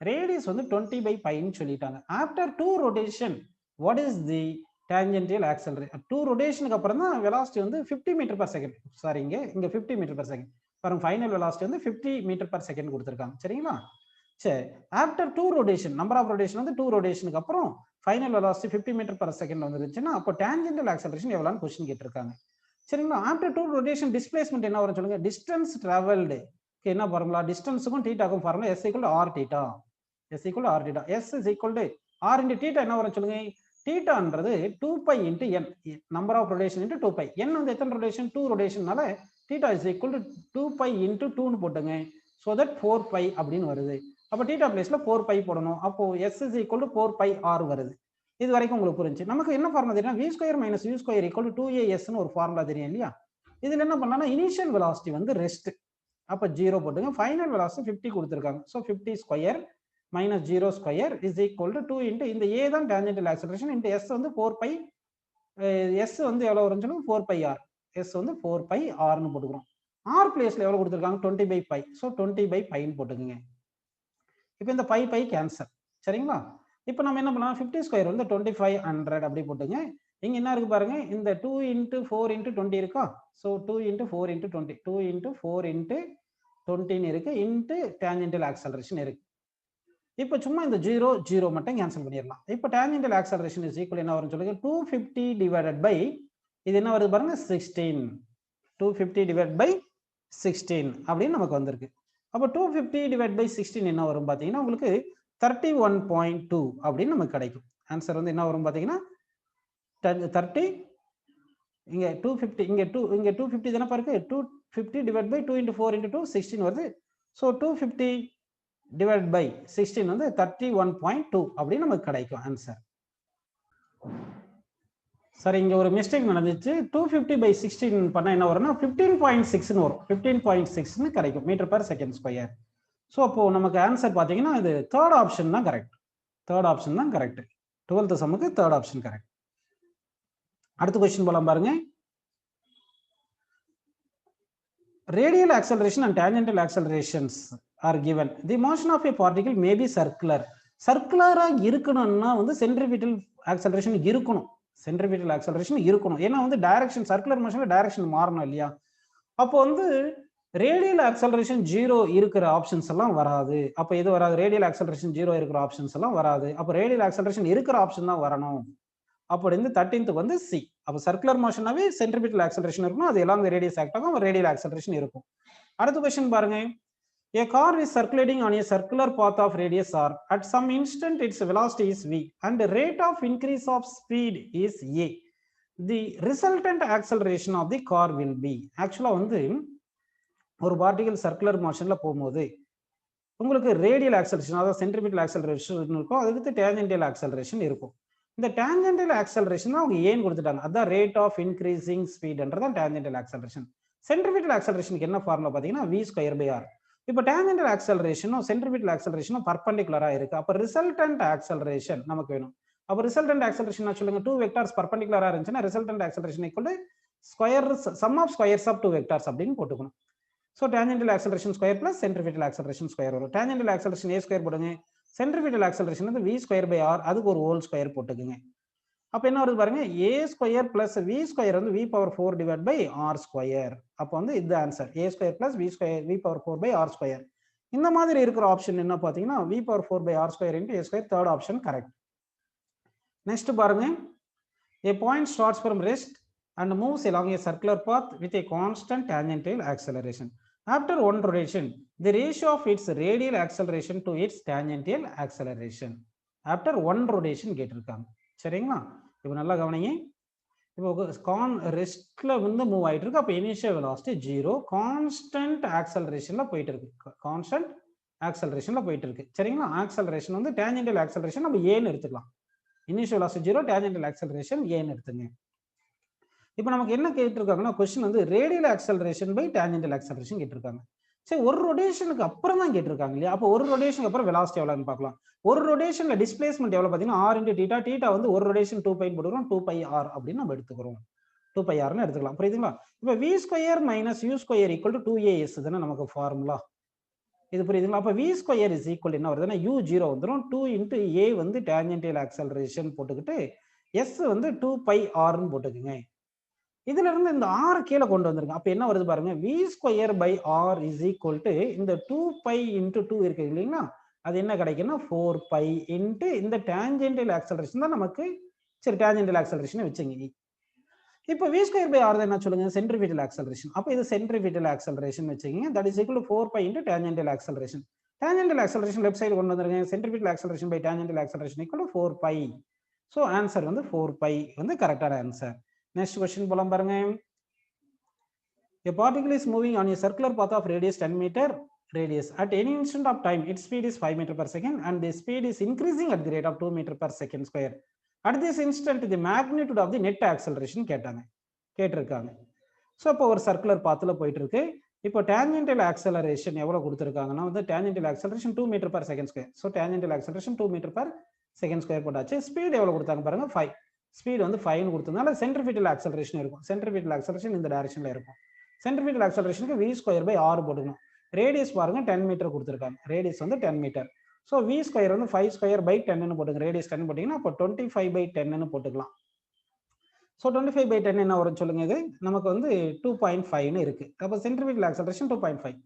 ரேடியஸ் வந்து 20/π ன்னு சொல்லிட்டாங்க. After 2 rotation what is the tangential acceleration? 2 ரொட்டேஷனுக்கு அப்புறம் தான் வெலாசிட்டி வந்து 50 மீட்டர் per second. சாரி, இங்க 50 மீட்டர் per second. பாருங்க, ஃபைனல் வெலாசிட்டி வந்து 50 மீட்டர் per second கொடுத்திருக்காங்க. சரிங்களா? சரி, after 2 rotation, number of rotation வந்து 2 ரொட்டேஷனுக்கு அப்புறம் final velocity 50 meter per second வந்துருச்சுன்னா அப்போ tangential acceleration எவ்வளவுன்னு क्वेश्चन கேட்டிருக்காங்க. சரிங்களா? ஆஃப்டர் 2 ரொட்டேஷன் டிஸ்பிளேஸ்மென்ட் என்ன வரும் சொல்லுங்க? டிஸ்டன்ஸ் டிராவல்டு என்ன ஃபார்முலா? டிஸ்டன்ஸுக்கும் தீட்டாக்கும் formula s = r θ. s = r θ. s = r into θ என்ன வரும் சொல்லுங்க? தீட்டான்றது 2π into n, number of rotation into 2π. n வந்து எத்தனை ரொட்டேஷன்? 2 ரொட்டேஷன்னால θ is equal to 2π into 2 ன்னு போட்டுங்க. so that 4π அப்படின்னு வருது. அப்போ θ பிளேஸ்ல 4π போடணும். அப்போ s is equal to 4πr வருது. இது வரைக்கும் உங்களுக்கு புரிஞ்சு. நமக்கு என்ன ஃபார்முலா தெரியும்? v square minus u square equal to 2as ன்னு ஒரு ஃபார்முலா தெரியும் இல்லையா? இதுல என்ன பண்ணலாம்னா இனிஷியல் வெலாசிட்டி வந்து ரெஸ்ட், அப்ப 0 போட்டுங்க. ஃபைனல் வெலாசிட்டி 50 கொடுத்திருக்காங்க. So 50 square minus 0 square is equal to 2 into இந்த a தான் tangential acceleration into s வந்து 4π. s வந்து எவ்வளவு வரும்னு சொல்லுங்க? 4πr. s வந்து 4πr ன்னு போட்டுக்கிறோம். r பிளேஸ்ல எவ்வளவு கொடுத்திருக்காங்க? 20/π. சோ 20/π ன்னு போட்டுக்கங்க. இப்போ இந்த π கேன்சல். சரிங்களா? இப்போ நம்ம என்ன பண்ணலாம்? 50 ஸ்கொயர் வந்து 2500 அப்படி போட்டுங்க. இங்க என்ன இருக்கு பாருங்க, இந்த 2 into 4 into 20 இருக்கா? So 2 into 4 into 20, 2 into 4 into 20 இருக்கு, into tangential acceleration இருக்கு. இப்போ சும்மா இந்த 0 மட்டும் கேன்சல் பண்ணிடலாம். இப்போ tangential acceleration is equal என்ன வரும்னு சொல்லுங்க? 250 divided by இது என்ன வருது பாருங்க? 16. 250 divided by 16 அப்படின்னு நமக்கு வந்திருக்கு. அப்போ 250 divided by 16 என்ன வரும் பாத்தீங்கன்னா உங்களுக்கு 31.2 அப்படின்னு நமக்கு கிடைக்கும். ஆன்சர் வந்து என்ன வரும் பாத்தீங்கன்னா 30, இங்க 250, இங்க 250 தானே பாருங்க. 250 divided by 2 into 4 into 2 16 வருது. சோ 250 divided by 16 வந்து 31.2 அப்படின்னு நமக்கு கிடைக்கும் ஆன்சர். சரி, இங்க ஒரு மிஸ்டேக் நடந்துச்சு. 250 by 16 பண்ணா என்ன வரும்னா 15.6 ன்னு வரும். 15.6 ன்னு கிடைக்கும் metre per second square. So அப்போ நமக்கு ஆன்சர் பாத்தீங்கன்னா இது தேர்ட் ஆப்ஷன் தான் கரெக்ட். தேர்ட் ஆப்ஷன் தான் கரெக்ட். 12th சம்முக்கு தேர்ட் ஆப்ஷன் கரெக்ட். அடுத்த क्वेश्चन போலாம் பாருங்க. Radial acceleration and tangential accelerations are given. The motion of a particle may be circular. சர்க்குலரா இருக்கணும்னா வந்து சென்ட்ரிபிட்டல் ஆக்சலரேஷன் இருக்கணும். சென்ட்ரிபிட்டல் ஆக்சலரேஷன் இருக்கணும். ஏன்னா வந்து டைரக்ஷன், சர்க்குலர் மோஷன்ல டைரக்ஷன் மாறணும் இல்லையா? அப்போ வந்து ரேடியல் ஆக்சலரேஷன் 0 இருக்கிற ஆப்ஷன்ஸ் எல்லாம் வராது. அப்ப எது வராது? ரேடியல் ஆக்சலரேஷன் 0 இருக்கிற ஆப்ஷன்ஸ் எல்லாம் வராது. அப்ப ரேடியல் ஆக்சலரேஷன் இருக்கிற ஆப்ஷன் தான் வரணும். அப்படி இந்த 13th வந்து சி. அப்ப சர்க்குலர் மோஷனாவே சென்ட்ரிபிட்டல் ஆக்சலரேஷன் இருக்கும். அது எல்லாம் ரேடியஸ் ஆக்ட் ஆகும். ரேடியல் ஆக்சலரேஷன் இருக்கும். அடுத்த क्वेश्चन பாருங்க. A car is circulating on a circular path of radius r. At some instant its velocity is v and the rate of increase of speed is a. The resultant acceleration of the car will be. ஆக்சுவலா வந்து ஒரு particle circular மோஷன்ல போகும்போது உங்களுக்கு radial acceleration, அதாவது centripetal acceleration இருக்கும். அதுக்கு tangential acceleration இருக்கும். இந்த டேஞ்சென்டியல் ஆக்சலரேஷன் அவங்க ஏன் கொடுத்துட்டாங்க? அதான் ரேட் ஆஃப் இன்க்ரீசிங் ஸ்பீட்ன்றதான் டேஞ்சென்டியல் ஆக்சலரேஷன். சென்ட்ரிபிட்டல் ஆக்சலரேஷனுக்கு என்ன ஃபார்முலா பாத்தீங்கன்னா v ஸ்கொயர் பை r. இப்போ டேஞ்சென்டியல் ஆக்சலரேஷனும் சென்ட்ரிபிட்டல் ஆக்சலரேஷனும் பர்பெண்டிகுலரா இருக்கு. அப்ப ரிசல்டன்ட் ஆக்சலரேஷன் நமக்கு வேணும். அப்ப ரிசல்டன்ட் ஆக்சலரேஷன் சொல்லுங்க, 2 வெக்டார்ஸ் பர்பெண்டிகுலரா இருந்துச்சுன்னா resultant acceleration equal to square sum of squares of 2 vectors அப்படின்னு போட்டுக்கணும். So tangential acceleration square plus centripetal acceleration square வரும். டேஞ்சென்டியல் ஆக்சலரேஷன் a ஸ்கொயர் போடுங்க. சென்ட்ரிபிட்டல் ஆக்சலரேஷன் வந்து v ஸ்கொயர் பை r, அதுக்கு ஒரு ஹோல் ஸ்கொயர் போட்டுக்குங்க. அப்ப என்ன வருது பாருங்க, a square plus v square வந்து v power 4 divide by r square. அப்ப வந்து இது ஆன்சர். a square plus v square v power 4 by r square. இந்த மாதிரி இருக்கிற ஆப்ஷன் என்ன பாத்தீங்கன்னா v power 4 by r square into a square, third option correct. Next பாருங்க. A point starts from rest and moves along a circular path with a constant tangential acceleration. After one rotation, the ratio of its radial acceleration to its tangential acceleration. After one rotation கேட்டிருக்காங்க. சரிங்களா? இப்போ நல்லா கவனிங்க. இப்போ ரெஸ்ட்ல வந்து move ஆயிட்டு இருக்கு. அப்ப இனிஷியல் வெலாசிட்டி 0, கான்ஸ்டன்ட் ஆக்சலரேஷன்ல போயிட்டு இருக்கு. கான்ஸ்டன்ட் ஆக்சலரேஷன்ல போயிட்டு இருக்கு. சரிங்களா? ஆக்சலரேஷன் வந்து டேஞ்சென்டியல் ஆக்சலரேஷன் நம்ம ஏன்னு எடுத்துக்கலாம். இனிஷியல் வெலாசிட்டி 0, டேஞ்சென்டியல் ஆக்சலரேஷன் ஏன்னு எடுத்துங்க. இப்போ நமக்கு என்ன கேட்டிருக்காங்கன்னா கொஸ்டின் வந்து ரேடியல் ஆக்சலரேஷன் பை டான்ஜென்டல் ஆக்சலரேஷன் கேட்டிருக்காங்க. சரி, ஒரு ரொட்டேஷனுக்கு அப்புறம் தான் கேட்டிருக்காங்க இல்லையா? அப்போ ஒரு ரொட்டேஷனுக்கு அப்புறம் வெலாசிட்டி எவ்வளோன்னு பார்க்கலாம். ஒரு ரொட்டேஷன்ல டிஸ்பிளேஸ்மெண்ட் எவ்வளோ பார்த்தீங்கன்னா r இன்டு தீட்டா, தீட்டா வந்து ஒரு ரொட்டேஷன் 2π போட்டுக்கிறோம், 2πr அப்படின்னு நம்ம எடுத்துக்கிறோம். 2πrன்னு எடுத்துக்கலாம். புரியுதுங்களா? இப்போ v square minus u square equal to 2as தானே நமக்கு ஃபார்முலா. இது புரியுதுங்களா? அப்போ v ஸ்கொயர் இஸ் ஈக்குவல் என்ன வருதுன்னா u0 வந்துடும், 2 இன்ட்டு a வந்து டான்ஜென்டியல் ஆக்சலரேஷன் போட்டுக்கிட்டு s வந்து 2πrன்னு போட்டுக்குங்க. இதுல இருந்து இந்த r கீழே கொண்டு வந்திருங்க. அப்ப என்ன வருது பாருங்க, v square by r is equal to இந்த 2π இன்ட்டு 2 இருக்கு இல்லைங்களா, அது என்ன கிடைக்குன்னா 4π இன்ட்டு இந்த டான்ஜென்டியல் ஆக்சலரேஷன் தான் நமக்கு. சரி, டான்ஜென்டியல் ஆக்சலரேஷன் வச்சுங்க. இப்போ v ஸ்கொயர் பை r என்ன சொல்லுங்க, சென்ட்ரிபிட்டல் ஆக்சலரேஷன். அப்போ இது சென்ட்ரிபிட்டல் ஆக்சலரேஷன் வச்சுக்கோங்க. That is equal to 4π into tangential acceleration. Tangential acceleration left side கொண்டு வந்துருங்க. Centripetal acceleration by tangential acceleration equal to 4π. So answer வந்து 4π வந்து கரெக்டான ஆன்சர். நெக்ஸ்ட் கொஸ்டின் போலாம் பாருங்க. A particle is moving on a circular path of radius 10 meter radius. At any instant of time, its speed is 5 meter per second and the speed is increasing at the rate of 2 meter per second square. At this instant, the magnitude of the net acceleration கேட்டிருக்காங்க. So இப்போ ஒரு circular பாத்தில் போயிட்டு இருக்கு. இப்போ டேஞ்சென்டல் acceleration எவ்வளோ கொடுத்துருக்காங்கன்னா வந்து tangential acceleration 2 metre per second square. So tangential acceleration 2 metre per second square போட்டாச்சு. ஸ்பீட் எவ்வளோ கொடுத்தாங்க பாருங்க, 5. ஸ்பீட் வந்து 5 கொடுத்ததுனால சென்ட்ரிபிட்டல் ஆக்சலரேஷன் இருக்கும். சென்ட்ரிபிட்டல் ஆக்சலரேஷன் இந்த டைரக்ஷன்ல இருக்கும். சென்ட்ரிபிட்டல் ஆக்சலரேஷனுக்கு v ஸ்கொயர் பை r போட்டுக்கணும். ரேடியஸ் பாருங்க 10 மீட்டர் கொடுத்துருக்காங்க. ரேடியஸ் வந்து 10 மீட்டர். ஸோ v ஸ்கொயர் வந்து 5 ஸ்கொயர் பை 10ன்னு போட்டுங்க. ரேடியஸ் 10 போட்டிங்கன்னா அப்போ 25 பை 10ன்னு போட்டுக்கலாம். ஸோ 25 பை 10 என்ன வரும்னு சொல்லுங்க. இது நமக்கு வந்து 2.5ன்னு இருக்கு. அப்போ சென்ட்ரிபிட்டல் ஆக்சலரேஷன் 2.5.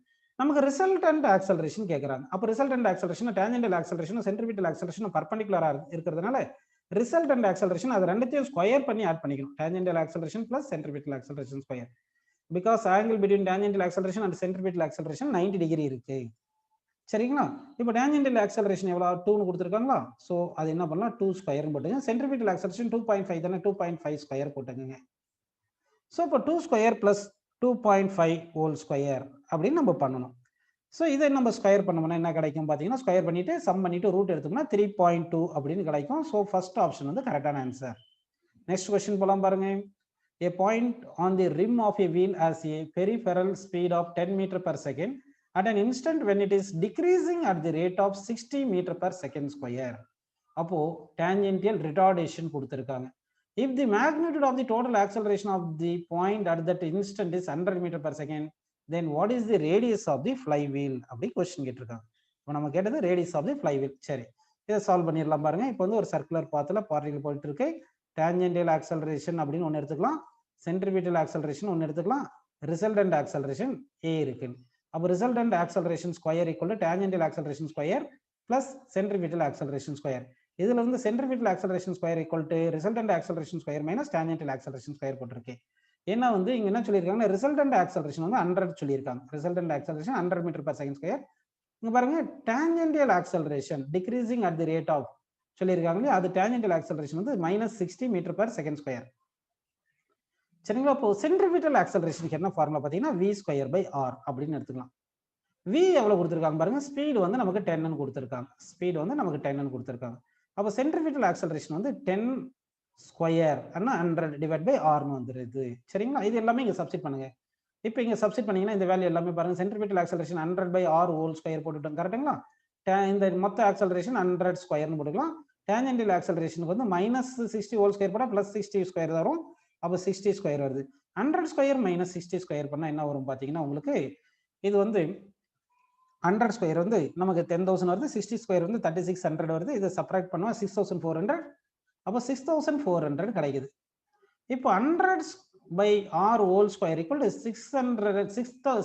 நமக்கு ரிசல்டன்ட் ஆக்சலரேஷன் கேட்குறாங்க. அப்போ resultant acceleration tangential acceleration centripetal acceleration பர்பெண்டிகுலரா இருக்கிறதுனால ரிசல்டன்ட் ஆக்சலரேஷன் அது ரெண்டுத்தையும் ஸ்கொயர் பண்ணி ஆட் பண்ணிக்கணும். Tangential acceleration plus centripetal acceleration square. Because angle between tangential acceleration and centripetal acceleration 90 degree இருக்கு. சரிங்களா? இப்போ டான்ஜென்டல் ஆக்சலரேஷன் எவ்வளோ 2ன்னு கொடுத்துருக்காங்களா. ஸோ அது என்ன பண்ணலாம், 2 ஸ்கொயர் போட்டுங்க. சென்ட்ரிபிட்டல் ஆக்சலரேஷன் 2.5 தானே, 2.5 ஸ்கொயர் போட்டுங்க. ஸோ இப்போ 2 ஸ்கொயர் பிளஸ் 2.5 ஹோல் ஸ்கொயர் அப்படின்னு நம்ம பண்ணணும். ஸோ இதை நம்ம ஸ்கொயர் பண்ணோம்னா என்ன கிடைக்கும் பார்த்தீங்கன்னா, ஸ்கொயர் பண்ணிட்டு சம் பண்ணிட்டு ரூட் எடுத்தோம்னா 3.2 அப்படின்னு கிடைக்கும். ஸோ ஃபர்ஸ்ட் ஆப்ஷன் வந்து கரெக்டான ஆன்சர். நெக்ஸ்ட் கொஸ்டின் போலாம் பாருங்க. A point on the rim of a wheel has a peripheral speed of 10 meter per second at an instant when it is decreasing at the rate of 60 meter per second square. அப்போ tangential retardation கொடுத்திருக்காங்க. If the magnitude of the total acceleration of the point at that instant is 100 meter per second, then what is the radius of the flywheel? அப்படி question கேட்டிருக்காங்க. இப்போ நம்ம கேட்டது radius of the flywheel. சரி, இதை solve பண்ணிடலாம் பாருங்க. இப்போ வந்து ஒரு சர்க்குலர் பாத்தில் பார்ட்டிகல் போயிட்டு இருக்கு. டான்ஜென்டியல் ஆக்சலரேஷன் அப்படின்னு ஒன்று எடுத்துக்கலாம், சென்ட்ரிபிட்டல் ஆக்சலரேஷன் ஒன்று எடுத்துக்கலாம், ரிசல்டன்ட் ஆக்சலரேஷன் a இருக்கு. அப்போ resultant acceleration square equal to tangential acceleration square plus centripetal acceleration square. இதுல இருந்து centripetal acceleration square equal to resultant acceleration square minus tangential acceleration square போட்டிருக்கு. ஏன்னா வந்து இங்க என்ன சொல்லியிருக்காங்கன்னா ரிசல்டன்ட் ஆக்சலரேஷன் வந்து 100 சொல்லியிருக்காங்க. Resultant acceleration 100 metre per second square. இங்க பாருங்க tangential acceleration decreasing at the rate of சொல்லியிருக்காங்க. அது டான்ஜென்டியல் ஆக்சலரேஷன் வந்து -60 மீட்டர் பர் செகண்ட் ஸ்கொயர். சரிங்களா? இப்போ சென்ட்ரிபிட்டல் ஆக்சலரேஷனுக்கு என்ன ஃபார்முலா பார்த்தீங்கன்னா v ஸ்கொயர் பை r அப்படின்னு எடுத்துக்கலாம். v எவ்வளவு கொடுத்துருக்காங்க பாருங்க, ஸ்பீடு வந்து நமக்கு 10ன்னு கொடுத்துருக்காங்க. ஸ்பீடு வந்து நமக்கு 10ன்னு கொடுத்துருக்காங்க. அப்போ சென்ட்ரிபிட்டல் ஆக்சலரேஷன் வந்து 10 ஸ்கொயர் 100 டிவைட் பை r-ன்னு வந்துருது. சரிங்களா? இது எல்லாமே இங்க சப்ஸ்டிட் பண்ணுங்க. இப்போ இங்க சப்ஸ்டிட் பண்ணீங்கன்னா இந்த வேல்யூ எல்லாமே பாருங்க, centripetal acceleration 100 by r whole square போட்டுட்டோம். கரெக்ட்டுங்களா? இந்த மொத்த ஆக்சலரேஷன் 100 ஸ்கொயர்னு போட்டுக்கலாம். டான்ஜென்டியல் ஆக்சலரேஷனுக்கு வந்து -60 ஹோல் ஸ்கொயர் போட்டால் +60 ஸ்கொயர் வரும். அப்போ 60 ஸ்கொயர் வருது. 100 ஸ்கொயர் -60 ஸ்கொயர் பண்ணால் என்ன வரும் பார்த்தீங்கன்னா, உங்களுக்கு இது வந்து 100 ஸ்கொயர் வந்து நமக்கு 10,000 வருது, 60 ஸ்கொயர் வந்து 3600 வருது. இதை சப்ராக்ட் பண்ணுவா 6400. அப்போ 6400 கிடைக்குது. இப்போ 100 by r whole square equal to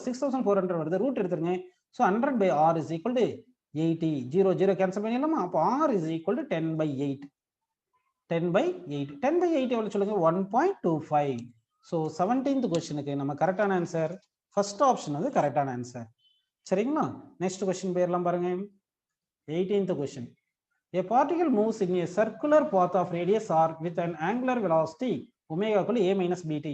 6400 வருது. ரூட் எடுத்துருங்க. So 100 by r is equal to 80. 0 0 cancel பண்ணிடலாமா? அப்போ r is equal to 10 by 8. 10 by 8. 10 by 8 எவ்வளவு சொல்லுங்க? 1.25. ஸோ 17th கொஸ்டினுக்கு நம்ம கரெக்டான ஆன்சர் ஃபர்ஸ்ட் ஆப்ஷன் வந்து கரெக்டான ஆன்சர். சரிங்களா? நெக்ஸ்ட் கொஸ்டின் போயிடலாம் பாருங்க. 18th question. A particle moves in a circular path of radius r with an angular velocity omega equal to a minus bt,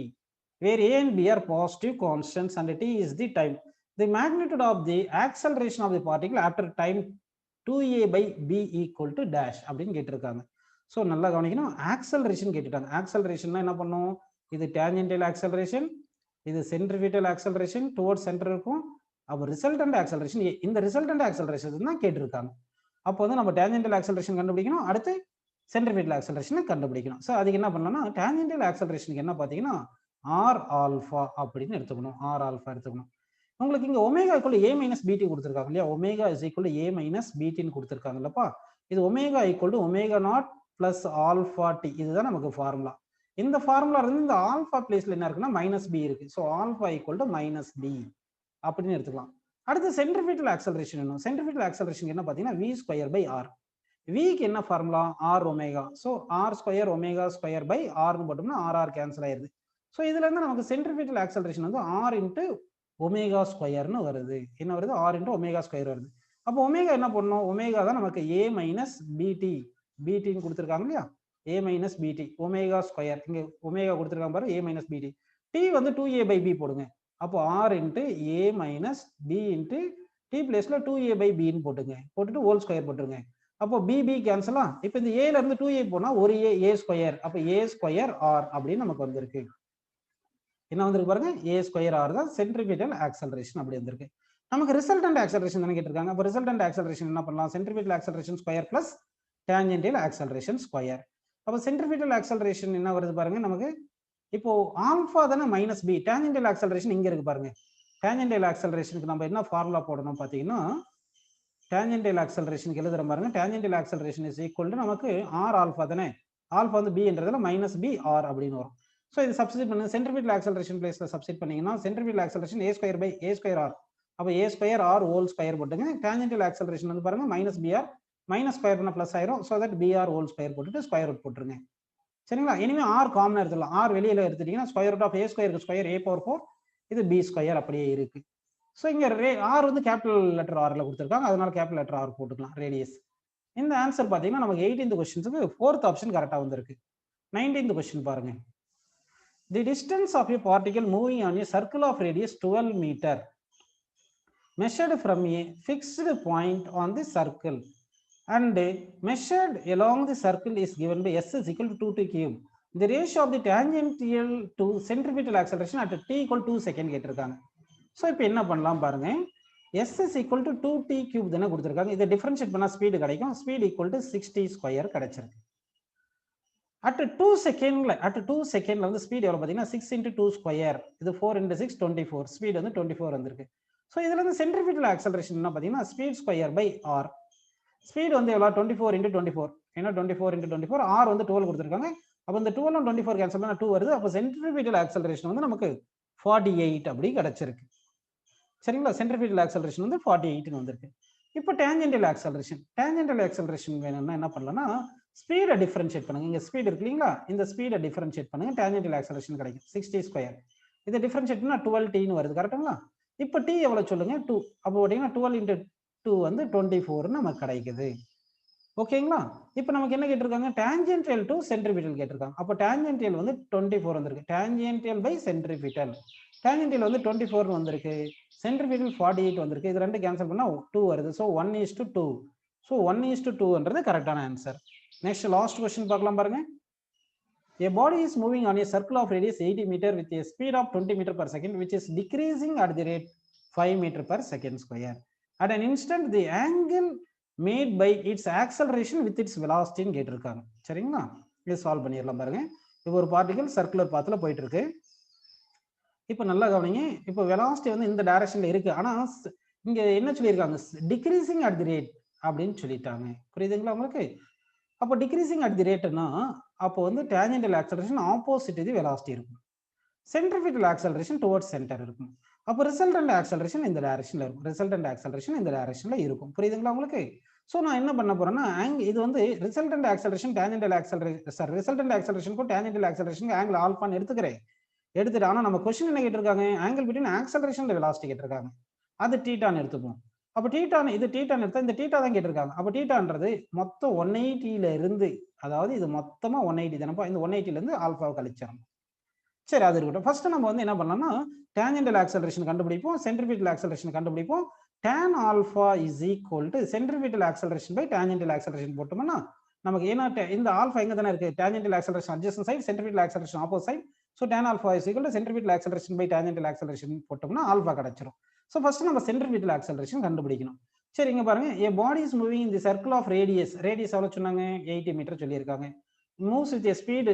where a and b are positive constants and t is the time. The magnitude of the acceleration of the particle after time 2a by b equal to dash அப்படின்னு கேட்டிருக்காங்க. So நல்லா கவனிக்கணும். Acceleration கேட்டுட்டாங்க. ஆக்சலரேஷன்னா என்ன பண்ணும்? இது tangential acceleration, இது centripetal acceleration towards center இருக்கும். அப்போ resultant acceleration, இந்த resultant acceleration தான் கேட்டிருக்காங்க. அப்போ வந்து நம்ம tangential acceleration கண்டுபிடிக்கணும், அடுத்து centripetal acceleration கண்டுபிடிக்கணும். ஸோ அதுக்கு என்ன பண்ணலாம்னா tangential acceleration என்ன பார்த்தீங்கன்னா r alpha அப்படின்னு எடுத்துக்கணும். r alpha எடுத்துக்கணும். உங்களுக்கு இங்க omega equal a minus b t கொடுத்துருக்காங்க இல்லையா, omega is equal a minus பிடின்னு கொடுத்துருக்காங்கல்லப்பா. இது omega equal to omega naught plus alpha t, இதுதான் நமக்கு ஃபார்முலா. இந்த ஃபார்முலா இருந்து இந்த ஆல்ஃபா பிளேஸ்ல என்ன இருக்குன்னா மைனஸ் பி இருக்கு. So alpha equal to minus b அப்படின்னு எடுத்துக்கலாம். அடுத்து சென்ட்ரிபிட்டல் ஆக்சலரேஷன் வேணும். சென்ட்ரிபிட்டல் ஆக்சலரேஷன் என்ன பார்த்தீங்கன்னா வி ஸ்கொயர் பை ஆர். விக்கு என்ன formula, r omega. So r square omega square by ஆர்னு போட்டோம்னா ஆர் கேன்சல் ஆயிருது. ஸோ இதுல இருந்து நமக்கு சென்ட்ரிபிட்டல் ஆக்சலரேஷன் வந்து ஆர் இன்ட்டு ஒமேகா ஸ்கொயர்னு வருது. என்ன வருது, ஆர் இன்ட்டு ஒமேகா ஸ்கொயர் வருது. அப்போ ஒமேகா என்ன பண்ணணும், ஒமேகா தான் நமக்கு ஏ மைனஸ் பிடி, பிடின்னு கொடுத்துருக்காங்க இல்லையா, ஏ மைனஸ் பிடி ஒமேகா ஸ்கொயர். இங்க ஒமேகா கொடுத்துருக்காங்க பாரு, ஏ மைனஸ் பிடி. டி வந்து 2a பை பி போடுங்க. அப்போ ஆர் இன்ட்டு ஏ மைனஸ் பி இன்ட்டு டி பிளேஸ்ல 2a பை பின்னு போட்டுங்க, போட்டுட்டு ஹோல் ஸ்கொயர் போட்டுருங்க. அப்போ பிபி கேன்சலா. இப்போ இந்த ஏல இருந்து 2a போனா ஒரு ஏ ஸ்கொயர், அப்போ ஏ ஸ்கொயர் ஆர் அப்படின்னு நமக்கு வந்திருக்கு. என்ன வந்திருக்கு பாருங்க, ஏ ஸ்கொயர் ஆர் தான் சென்ட்ரிபிட்டல் ஆக்சலரேஷன் அப்படி வந்திருக்கு. நமக்கு ரிசல்டன்ட் ஆக்சலரேஷன் தானே கேட்டிருக்காங்க. அப்போ ரிசல்டன்ட் ஆக்சலரேஷன் என்ன பண்ணலாம், centripetal acceleration square plus tangential acceleration square. அப்போ சென்ட்ரிபிட்டல் ஆக்சலரேஷன் என்ன வருது பாருங்க நமக்கு, இப்போ ஆல்பா தானே மைனஸ் பி, டான்ஜென்டியல் ஆக்சலரேஷன் இங்க இருக்கு பாருங்க. டான்ஜென்டியல் ஆக்சலரேஷனுக்கு நம்ம என்ன ஃபார்முலா போடணும் பார்த்தீங்கன்னா, டான்ஜென்டியல் ஆக்சலரேஷனுக்கு எழுதுற பாருங்க, tangential acceleration is equal to நமக்கு ஆர் ஆல்பா தானே, ஆல்பா வந்து பி என்றதுல மைனஸ் பி ஆர் அப்படின்னு வரும். ஸோ இது சப்ஸ்டிட் பண்ணுங்க, சென்ட்ரிபிட்டல் ஆக்சலரேஷன் பிளேஸ்ல சப்ஸ்டிட் பண்ணீங்கன்னா centripetal acceleration a square by a square r. அப்போ a square r whole square போட்டுங்க. டான்ஜென்டியல் ஆக்சலரேஷன் வந்து பாருங்க மைனஸ் பிஆர், மைனஸ் ஸ்கொயர் பண்ண பிளஸ் ஆயிரும். So that b r whole square போட்டுட்டு ஸ்கொயர் ரூட் போட்டுருங்க. சரிங்களா, இனிமே ஆர் காமனா எடுத்துக்கலாம். ஆர் வெளியில எடுத்துட்டீங்கன்னா ஸ்கொயர் ரூட் ஆஃப் ஏ ஸ்கொயருக்கு ஸ்கொயர் ஏ பவர் 4, இது பி ஸ்கொயர் அப்படியே இருக்கு. ஸோ இங்க ஆர் வந்து கேபிட்டல் லெட்டர் ஆர்ல கொடுத்துருக்காங்க, அதனால கேபிட்டல் லெட்டர் ஆர் போட்டுக்கலாம், ரேடியஸ். இந்த ஆன்சர் பார்த்தீங்கன்னா நமக்கு 18th கொஸ்டின்ஸுக்கு 4th ஆப்ஷன் கரெக்டாக வந்திருக்கு. 19th கொஸ்டின் பாருங்க. The distance of a particle moving on a circle of radius 12 meter measured from a fixed point on the circle and measured along the circle is given by s is equal to 2t cube. The ratio of the tangential to centripetal acceleration at t equal to 2 second கேட்டிருக்காங்க. So இப்போ என்ன பண்ணலாம் பாருங்க, s is equal to 2t cube தானே கொடுத்துருக்காங்க. இதை differentiate பண்ணால் speed கிடைக்கும், ஸ்பீடு ஈக்குவல் டு 60 ஸ்கொயர் கிடைச்சிருக்கு. அட் 2 செகண்ட்ல வந்து ஸ்பீட் எவ்வளவு பார்த்தீங்கன்னா 6 into 2 ஸ்கொயர், இது 4 into 6 24, ஸ்பீட் வந்து 24 வந்திருக்கு. ஸோ இதுல இருந்து சென்ட்ரிபிட்டல் ஆக்சலரேஷன் என்ன பார்த்தீங்கன்னா speed square by r. Speed வந்து எவ்வளோ 24 into 24, ஏன்னா 24 into 24, ஆர் வந்து 12 கொடுத்துருக்காங்க. அப்போ இந்த 12 and 24 கேன்சல் பண்ணா 2 வருது. அப்போ சென்ட்ரிபிட்டல் ஆக்சலரேஷன் வந்து நமக்கு 48 அப்படி கிடைச்சிருக்கு. சரிங்களா, சென்ட்ரிபிட்டல் ஆக்சலரேஷன் வந்து 48 வந்திருக்கு. இப்போ டான்ஜென்டியல் ஆக்சலரேஷன் வேணும்னா என்ன பண்ணலாம்னா ஸ்பீடை டிஃபரன்ஷியேட் பண்ணுங்க. இங்க ஸ்பீட் இருக்கு இல்லைங்களா, இந்த ஸ்பீடை டிஃபரன்ஷியேட் பண்ணுங்க, டான்ஜென்டியல் ஆக்சலரேஷன் கிடைக்கும் 60 ஸ்கொயர். இதை டிஃபரன்ஷியேட் பண்ணா 12t வருது, கரெக்டுங்களா. இப்போ t எவ்வளவு சொல்லுங்க 2, அப்போ பார்த்தீங்கன்னா 12 into 2 வந்து 24 நமக்கு கிடைக்குது. ஓகேங்களா. இப்போ நமக்கு என்ன கேட்டிருக்காங்க, டான்ஜென்டியல் டு சென்ட்ரிபிட்டல் கேட்டிருக்காங்க. அப்போ டான்ஜென்டியல் வந்து 24 வந்திருக்கு, டான்ஜென்டியல் பை சென்ட்ரிபிட்டல். டான்ஜென்டியல் வந்து 24 வந்திருக்கு, சென்ட்ரிபிட்டல் 48 வந்திருக்கு. இது ரெண்டு கேன்சல் பண்ணா 2 வருது. ஸோ 1:2. ஸோ 1:2ன்றது கரெக்டான ஆன்சர். நெக்ஸ்ட் லாஸ்ட் கொஸ்டின் பார்க்கலாம் பாருங்க. A body is moving on a circle of radius 80 meter with a speed of 20 meter per second, which is decreasing at the rate 5 meter per second square. At an instant, the angle made by its acceleration with its velocity கேட்டிருக்காங்க. சரிங்களா, இது solve பண்ணிடலாம் பாருங்க. இப்போ ஒரு particle circular பாத்தில் போயிட்டு இருக்கு. இப்போ நல்லா கவனிங்க, இப்போ வெலாசிட்டி வந்து இந்த டைரக்ஷன்ல இருக்கு, ஆனா இங்க என்ன சொல்லியிருக்காங்க, டிக்ரீசிங் அட் தி ரேட் அப்படின்னு சொல்லிட்டாங்க. புரியுதுங்களா உங்களுக்கு. அப்போ டிக்ரீசிங் அட் தி ரேட்னா அப்போ வந்து டான்ஜென்டியல் ஆக்சலரேஷன் ஆப்போசிட் தி வெலாசிட்டி இருக்கும், சென்ட்ரிபிட்டல் ஆக்சலரேஷன் டுவர்ட்ஸ் சென்டர் இருக்கும். அப்போ ரிசல்டன்ட் ஆக்சலரேஷன் இந்த டைரக்ஷன்ல இருக்கும், புரியுதுங்களா உங்களுக்கு. ஸோ நான் என்ன பண்ண போறேன்னா இது வந்து resultant acceleration tangential acceleration resultant ஆக்சலரேஷனுக்கும் டான்ஜென்டியல் ஆக்சலரேஷன் ஆங்கிள் ஆல்பான்னு எடுத்துக்கிறேன். ஆனா நம்ம கொஸ்டின் என்ன கேட்டிருக்காங்க, ஆங்கிள் பிட்வீன் ஆக்சலரேஷன் வெலாசிட்டி கேட்டிருக்காங்க, அது டீட்டான்னு எடுத்துப்போம். அப்போ டீட்டான் இது டீட்டான் எடுத்தா இந்த டீட்டா தான் கேட்டிருக்காங்க. அப்போ டீட்டான்றது மொத்தம் 180ல இருந்து, அதாவது இது மொத்தமா 180 தானப்பா, இந்த 180ல இருந்து ஆல்பாவை கழிச்சிடணும். சரி, அது இருக்கட்டும். ஃபர்ஸ்ட் நம்ம வந்து என்ன பண்ணலாம்னா டான்ஜென்டியல் ஆக்சலரேஷன் கண்டுபிடிப்போம், சென்ட்ரிபிட்டல் ஆக்சலரேஷன் கண்டுபிடிப்போம். tan alpha is equal to centripetal acceleration by tangential acceleration போட்டோம்னா நமக்கு ஏன்னா இந்த ஆல்பா எங்க தானே இருக்கு, tangential acceleration adjacent side, centripetal acceleration opposite side. So tan alpha is equal to centripetal acceleration by tangential acceleration போட்டோம்னா alpha கிடைச்சிரும். So first நம்ம centripetal acceleration கண்டுபிடிக்கணும். சரி இங்க பாருங்க, a body is moving in the circle of radius எவ்வளவு சொன்னாங்க, 80 metre சொல்லியிருக்காங்க. moves with a speed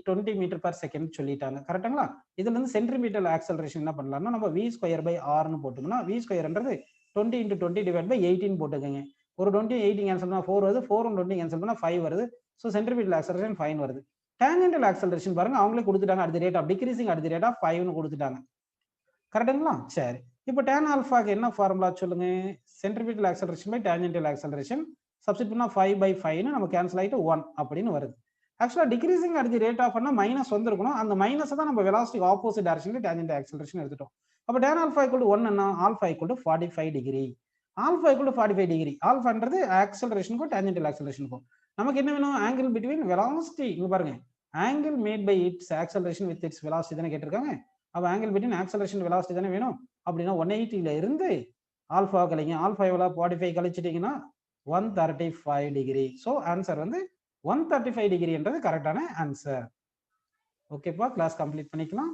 20 meter per second சொல்லிட்டாங்க. கரெக்ட்டுங்களா? இதுல இருந்து centripetal acceleration என்ன பண்ணலாம்னா நம்ம v square by r னு போட்டோம்னா v squareன்றது 20 into 20 divided by 18 போட்டுக்கங்க. ஒரு 20 18 கேன்சல் பண்ணா 4 வருது, 4 and 20 கேன்சல் பண்ணா 5 வருது. ஸோ centripetal acceleration 5 வருது. tangential acceleration பாருங்க அவங்களே கொடுத்துட்டாங்க, at the rate of decreasing at the rate of 5 னு கொடுத்துட்டாங்க. கரெக்ட்டுங்களா? சரி, இப்போ tan alpha-க்கு என்ன ஃபார்முலா சொல்லுங்க, centripetal acceleration by tangential acceleration substitute பண்ணா 5 by 5 னு நம்ம கேன்சல் ஆயிட்டு 1 அப்படின்னு வருது. ஆக்சுவலா decreasing at the rate of minus வந்திருக்கணும், அந்த மைனஸ் தான் நம்ம வெலாசிட்டி ஆப்போசிட் டைரக்ஷன்ல tangential acceleration எடுத்துட்டோம். அப்ப tan alpha equal to 1 என்ன, alpha equal to 45 degree. alpha equal to 45 degree. ஆல்ஃபான்றது ஆக்சலரேஷனுக்கும் tangential acceleration-க்கும். நமக்கு என்ன வேணும், ஆங்கிள் பிட்வீன் வெலாசிட்டி. இங்க பாருங்க, angle made by its acceleration with its velocity தானே கேட்டிருக்காங்க. அப்ப ஆங்கிள் பிட்வீன் ஆக்சலரேஷன் வெலாசிட்டி தானே வேணும். அப்படின்னா 180ல இருந்து ஆல்ஃபா கழிங்க, ஆல்ஃபா எவ்வளோ 45 கழிச்சிட்டீங்கன்னா 135 டிகிரி. ஸோ ஆன்சர் வந்து 135 டிகிரி என்றது கரெக்டான ஆன்சர். ஓகேப்பா, கிளாஸ் கம்ப்ளீட் பண்ணிக்கலாம்.